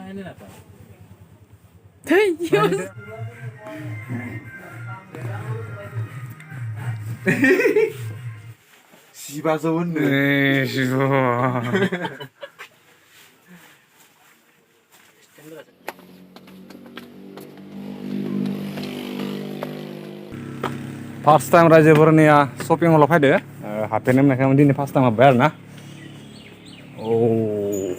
15,000 First time rajabornya shopping mall faide hapenem nakam dini first time bayar na oh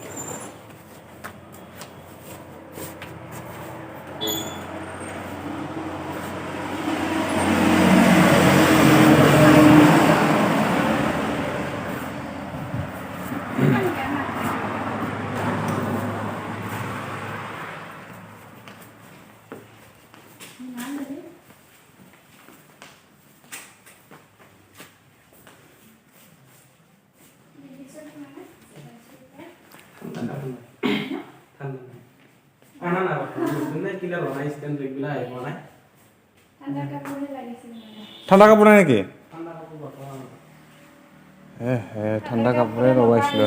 ঠান্ডা কাপড় নাকি ঠান্ডা কাপড়ে রবাইছিল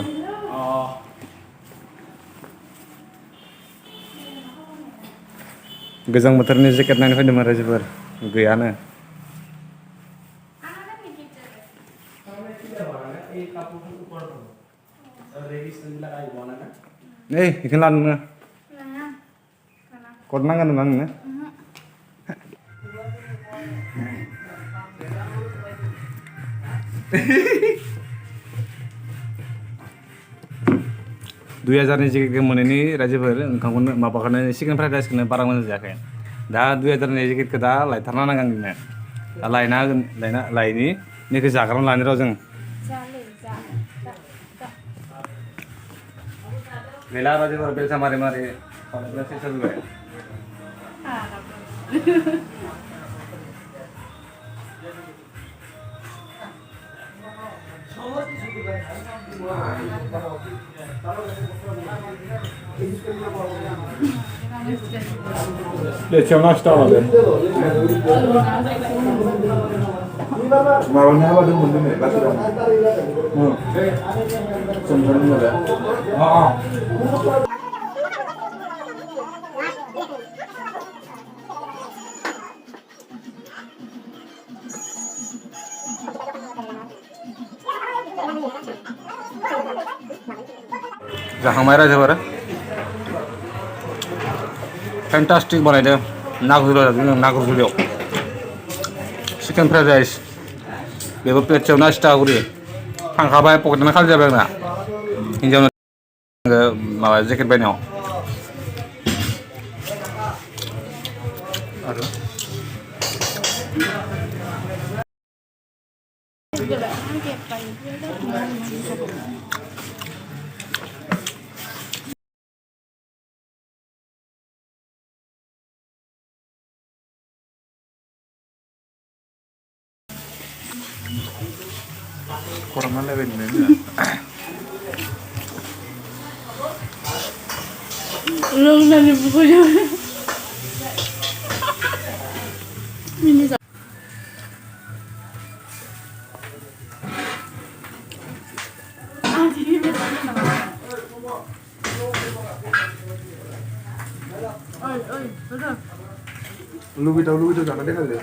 गोजां बोथोरनि जेकेट नायनो फैदोंमोन रायजोफोर गैयानो नै बेखौनो लानो नोङो कट नांगोन नामा नोंनो 2000 नि जेकेट मोनैनि रायजोफोर ओंखामखौनो माबाखौनो चिकेन फ्राइड राइसखौनो बारा मोजां जायाखै दा 2000 नि जेकेटखौ दा लायथारना नांगोन दिनै दा लायनि नैखौ जाग्रानो लानो र' जों गैला रायजोफोर बेलसा मारि मारि सेस जाजोब्बाय C'è una storia. Ma non ne aveva detto niente, basta. Sono venuto. Ah. जाखांबाय रायजोफोर फेन्टास्टिक बानायदों ना गुरजुलियाव चिकेन फ्राइड राइस बेबो प्लेटसेयाव ना सिथागुरि थांखाबाय पकेटआनो खालि जाबाय आंना हिन्जावनो माबा जेकेट बायनायाव आरो Kurang mana benar ni? Long nanti bukunya. Mini sa. Oi, betul. Lu video jangan deh kali.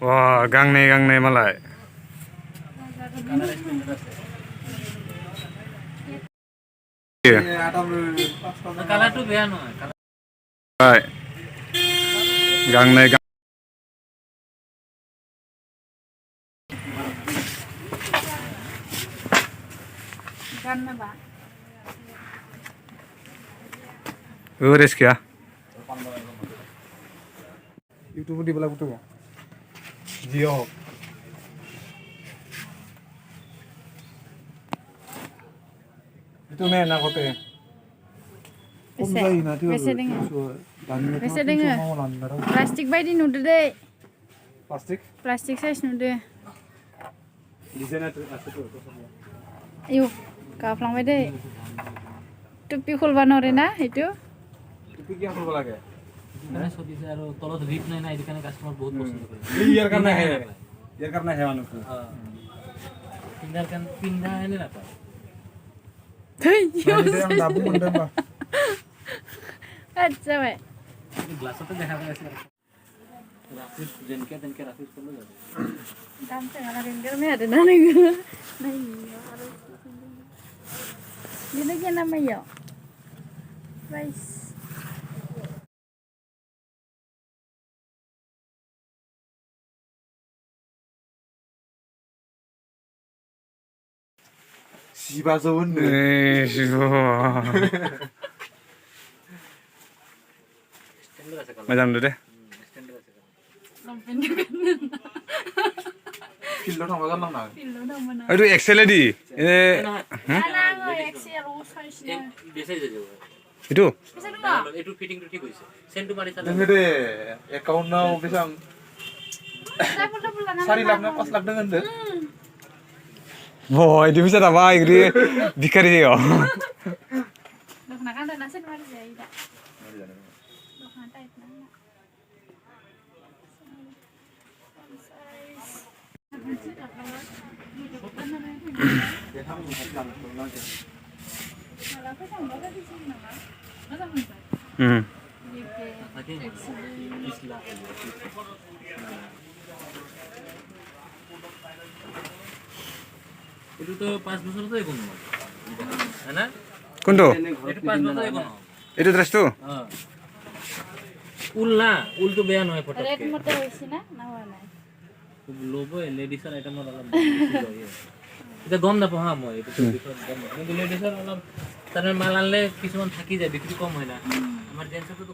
Wah, gang malai. Kala tu biar no. Baik. Gang. Kan apa? Uris kya? YouTube di belah kutu. Jio. Itu nih nak kote. Bisa dengar. Plastik bayi di nude deh. Plastik size nude. Desain itu tuh. Yuk, kau pulang bayi deh. Tupi kulban orena itu. এইটো কি কৰিব লাগে মানে চলিছে আৰু তলত ৰিপ নাই না এইটো কাৰণে কাষ্টমাৰ বহুত পছন্দ কৰে ইয়াৰ কাৰণে আহে মানুহটো পিন্ধা এনে নাপায় আচ্ছা ভাই গ্লাছতে দেখা পাই আছে রাফিস যেনকে তেনকে রাফিস করলে যাবে দাম চাঙা রেঞ্জের মে ada না নাই Nilagyan naman yun. Rice. Siba zone. Macam tu deh. Lampin juga. Kilo nama kan nama. Pilo naman na. Aduh Excel di. Alang o, Excel, size na. বেসাই যাবে Itu. Bisa na. একটু ফিটিং তো ঠিক হইছে সেন্টু মারি চালা Dengar deh. Account now bisa. Pula na. 4 lakh na 5 lakh dengan deh. Boy, dia bisa apa ini? Dikari yo. Dok na kan nasin mari sa ida. Dok na type na. ইসলাম itu tuh 5 বছর তো এগোনো হ্যাঁ না Kunto. itu 5 বছর এগোনো Itu terus tuh. হ্যাঁ উল না উল তো বেয়া নয় photo Red mo to hoisi na. Nawa na. লোবো লেডিসৰ আইটেমৰ অলপ বেছি লয় এটা গম নাপাওঁ হা মই এইটো বিষয়ে গম নাপাওঁ কিন্তু লেডিসৰ অলপ তাৰ মাল আনলে কিছুমান থাকি যায় বিক্ৰী কম হয় না আমাৰ জেন্টছতো